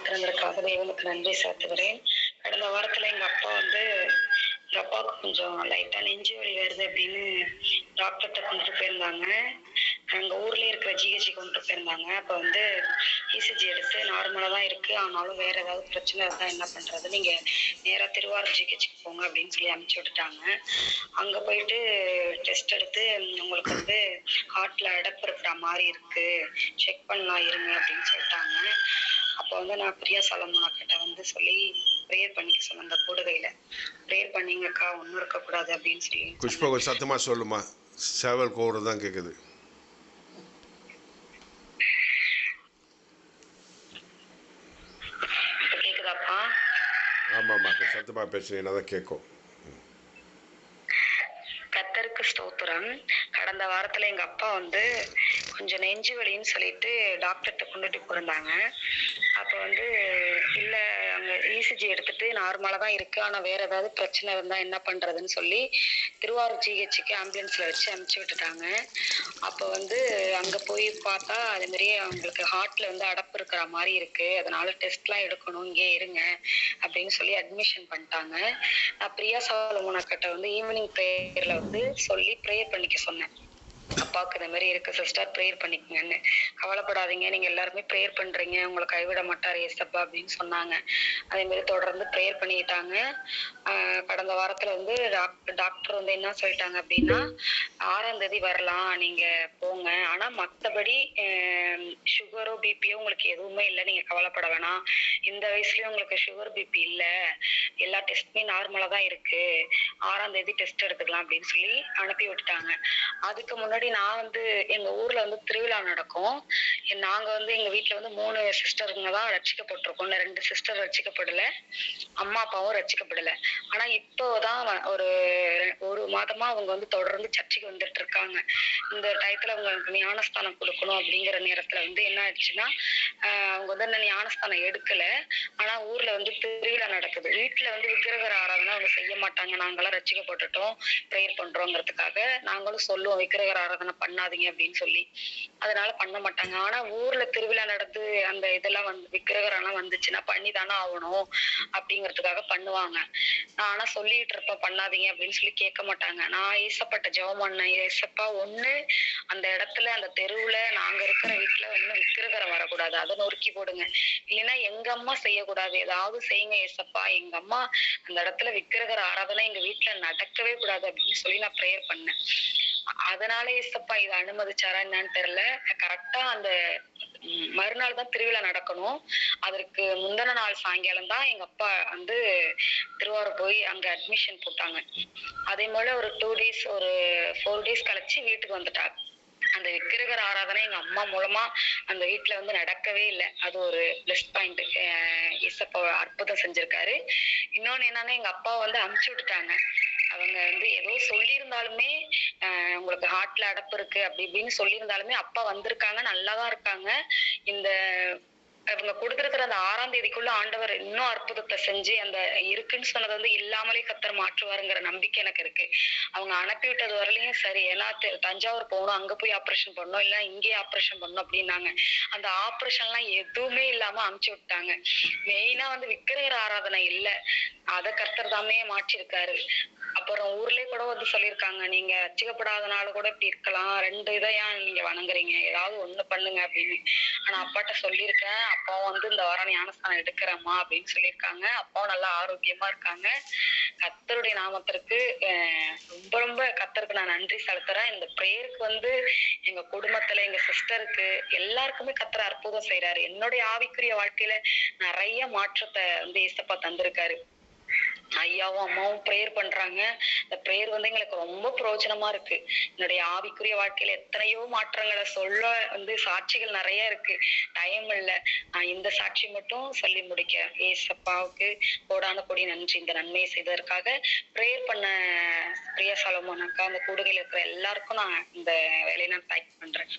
திறந்ததற்காக தேவனுக்கு நன்றி செலுத்துகிறேன். கடந்த வாரத்துல எங்க அப்பாவுக்கு கொஞ்சம் லைட்டா நெஞ்சு வலி வருது அப்படின்னு டாக்டர்கிட்ட கொண்டுட்டு போயிருந்தாங்க. அங்க ஊர்லயே இருக்கிற ஜிஹெச் கொண்டுட்டு போயிருந்தாங்க. அப்ப இசிஜி எடுத்து நார்மலா தான் இருக்கு, ஆனாலும் வேற ஏதாவது பிரச்சனை இருந்தா என்ன பண்றது, நீங்க நேரா திருவாரூர் ஜிஹெச்சுக்கு போங்க அப்படின்னு சொல்லி அனுப்பிச்சு விட்டுட்டாங்க. அங்க போயிட்டு டெஸ்ட் எடுத்து உங்களுக்கு ஹார்ட்ல அடப்பு இருக்கிற மாதிரி இருக்கு, செக் பண்ணலாம் இருங்க அப்படின்னு சொல்லிட்டாங்க. அப்போ நான் பிரியா சலமோனா கிட்ட சொல்லி ப்ரேயர் பண்ணிக்க சொன்ன. அந்த கூடுகையில ப்ரேயர் பண்ணீங்கக்கா, ஒன்றும் இருக்கக்கூடாது அப்படின்னு சொல்லி. புஷ்பா கொஞ்சம் சத்தமா சொல்லுமா, சேவல் கோடு தான் கேட்குது. கேக்குதாப்பா? ஆமாம்மா, சத்தமா பேசுனீங்கன்னா தான் கேட்கும். கர்த்தருக்கு ஸ்தோத்திரம். கடந்த வாரத்துல எங்க அப்பா கொஞ்சம் நெஞ்சு வலின்னு சொல்லிட்டு டாக்டர்கிட்ட கொண்டுட்டு போயிருந்தாங்க. அப்ப இல்ல அங்க இசிஜி எடுத்துட்டு நார்மலா தான் இருக்கு, ஆனா வேற ஏதாவது பிரச்சனை இருந்தா என்ன பண்றதுன்னு சொல்லி திருவாரூர் ஜிஹெச்சுக்கு ஆம்புலன்ஸ்ல வச்சு அனுப்பிச்சு விட்டுட்டாங்க. அப்ப அங்க போய் பார்த்தா அதே மாதிரியே அவங்களுக்கு ஹார்ட்ல அடப்பு இருக்கிற மாதிரி இருக்கு, அதனால டெஸ்ட் எல்லாம் எடுக்கணும், இங்கே இருங்க அப்படின்னு சொல்லி அட்மிஷன் பண்ணிட்டாங்க. நான் பிரியா சாலமோனா கிட்ட ஈவினிங் ப்ரேயர்ல சொல்லி ப்ரேயர் பண்ணிக்க சொன்னேன். அப்பாவுக்கு இந்த மாதிரி இருக்கு சிஸ்டர், ப்ரேயர் பண்ணிக்கங்கன்னு. கவலைப்படாதீங்க, நீங்க எல்லாருமே ப்ரேயர் பண்றீங்க, உங்களை கைவிட மாட்டார் ஏசப்பா அப்படின்னு சொன்னாங்க. அதே மாதிரி தொடர்ந்து ப்ரேயர் பண்ணிட்டாங்க. கடந்த வாரத்துல டாக்டர் என்ன சொல்லிட்டாங்க அப்படின்னா, 6ஆம் தேதி வரலாம், நீங்க போங்க, ஆனா மத்தபடி சுகரோ பிபியோ உங்களுக்கு எதுவுமே இல்லை, நீங்க கவலைப்பட வேணாம், இந்த வயசுலயும் உங்களுக்கு சுகர் பிபி இல்ல, எல்லா டெஸ்ட்டுமே நார்மலா தான் இருக்கு, 6ஆம் தேதி டெஸ்ட் எடுத்துக்கலாம் அப்படின்னு சொல்லி அனுப்பி விட்டுட்டாங்க. அதுக்கு முன்னாடி நான் எங்க ஊர்ல திருவிழா நடக்கும். நாங்க எங்க வீட்டுல 3 சிஸ்டருங்க தான் ரட்சிக்கப்பட்டிருக்கோம். 2 சிஸ்டர் ரட்சிக்கப்படல, அம்மா அப்பாவும் ரட்சிக்கப்படல. ஆனா இப்போதான் ஒரு மாதமா அவங்க தொடர்ந்து சர்ச்சைக்கு வந்துட்டு இருக்காங்க. இந்த டயத்துல அவங்களுக்கு ஞானஸ்தானம் கொடுக்கணும் அப்படிங்கிற நேரத்துல என்ன ஆயிடுச்சுன்னா, அவங்க அந்த ஞானஸ்தானம் எடுக்கல. ஆனா ஊர்ல திருவிழா நடக்குது. வீட்டுல விக்கிரக ஆராதனை அவங்க செய்ய மாட்டாங்க, நாங்கெல்லாம் ரட்சிக்கப்பட்டுட்டோம் ப்ரேயர் பண்றோங்கிறதுக்காக நாங்களும் சொல்லுவோம் விக்கிரக ஆராதனை பண்ணாதீங்க அப்படின்னு சொல்லி, அதனால பண்ண மாட்டாங்க. ஆனா ஊர்ல திருவிழா நடந்து அந்த இதெல்லாம் விக்கிரகரெல்லாம் வந்துச்சுன்னா பண்ணி தானே ஆகணும் அப்படிங்கிறதுக்காக பண்ணுவாங்க. நான் ஆனா சொல்லிட்டு இருப்பேன் பண்ணாதீங்க அப்படின்னு சொல்லி கேட்க மாட்டாங்க. நான் ஏசப்பட்ட ஜெபம் பண்ணேன், ஏசப்பா அந்த இடத்துல அந்த தெருவுல நாங்க இருக்கிற வீட்டுல விக்கிரகரம் வரக்கூடாது, அதை நொறுக்கி போடுங்க, இல்லைன்னா எங்க அம்மா செய்யக்கூடாது, ஏதாவது செய்யுங்க ஏசப்பா, எங்க அம்மா அந்த இடத்துல விக்கிரகர் ஆராதனை எங்க வீட்டுல நடக்கவே கூடாது அப்படின்னு சொல்லி நான் ப்ரேயர் பண்ணேன். அதனால ஏசப்பா இதை அனுமதிச்சாரா என்னன்னு தெரியல. கரெக்டா அந்த மறுநாள் தான் திருவிழா நடக்கணும். அதற்கு முந்தின நாள் சாயங்காலம் தான் எங்க அப்பா திருவாரூர் போய் அங்க அட்மிஷன் போட்டாங்க. அதே போல ஒரு 2 days ஒரு 4 days கழிச்சு வீட்டுக்கு வந்துட்டாங்க. அந்த விக்கிரகர் ஆராதனை எங்க அம்மா மூலமா அந்த வீட்டுல நடக்கவே இல்லை. அது ஒரு பிளஸ் பாயிண்ட். இசப்பா அற்புதம் செஞ்சிருக்காரு. இன்னொன்னு என்னன்னா, எங்க அப்பா அனுப்பிச்சு விட்டுட்டாங்க. அவங்க ஏதோ சொல்லியிருந்தாலுமே உங்களுக்கு ஹார்ட்ல அடப்பு இருக்கு அப்படி இப்படின்னு சொல்லியிருந்தாலுமே அப்பா வந்திருக்காங்க, நல்லாதான் இருக்காங்க. இந்த அவங்க கொடுத்திருக்கிற அந்த 6ஆம் தேதிக்குள்ள ஆண்டவர் இன்னும் அற்புதத்தை செஞ்சு அந்த இருக்குன்னு சொன்னது இல்லாமலே கர்த்தர் மாற்றுவாருங்கிற நம்பிக்கை எனக்கு இருக்கு. அவங்க அனுப்பி விட்டது வரலையும் சரி, ஏன்னா தஞ்சாவூர் போகணும், அங்க போய் ஆப்ரேஷன் பண்ணணும், இல்ல இங்கே ஆப்ரேஷன் பண்ணணும் அப்படின்னாங்க. அந்த ஆப்ரேஷன் எல்லாம் எதுவுமே இல்லாம அனுப்பிச்சு விட்டாங்க. மெயினா விக்கிரகர் ஆராதனை இல்ல, அதை கர்த்தர் தாமே மாற்றிருக்காரு. அப்புறம் ஊர்லயே கூட சொல்லியிருக்காங்க, நீங்க ரட்சிக்கப்படாதனால கூட இப்படி இருக்கலாம், 2 இதை ஏன் நீங்க வணங்குறீங்க, ஏதாவது ஒண்ணு பண்ணுங்க அப்படின்னு. ஆனா அப்பாட்ட சொல்லியிருக்கேன், அப்பாவும் இந்த வாரம் ஞானஸ்தானம் எடுக்கிறேம்மா அப்படின்னு சொல்லியிருக்காங்க. அப்பாவும் நல்லா ஆரோக்கியமா இருக்காங்க. கர்த்தருடைய நாமத்திற்கு ரொம்ப ரொம்ப கர்த்தருக்கு நான் நன்றி செலுத்துறேன். இந்த ப்ரேயருக்கு எங்க குடும்பத்துல எங்க சிஸ்டருக்கு எல்லாருக்குமே கர்த்தர் அற்புதம் செய்யறாரு. என்னுடைய ஆவிக்குரிய வாழ்க்கையில நிறைய மாற்றத்தை ஏசப்பா தந்திருக்காரு. ஐயாவும் அம்மாவும் ப்ரேயர் பண்றாங்க. இந்த ப்ரேயர் எங்களுக்கு ரொம்ப பிரயோஜனமா இருக்கு. என்னுடைய ஆவிக்குரிய வாழ்க்கையில எத்தனையோ மாற்றங்களை சொல்ல சாட்சிகள் நிறைய இருக்கு, டைம் இல்ல. நான் இந்த சாட்சி மட்டும் சொல்லி முடிக்க, ஏசப்பாவுக்கு கோடான கோடி நன்றி இந்த நன்மையை செய்ததற்காக. ப்ரேயர் பண்ண பிரியா சலமோனாக்கா, அந்த கூடுகையில் இருக்கிற எல்லாருக்கும் நான் இந்த வேலையை நான் தேங்க் பண்றேன்.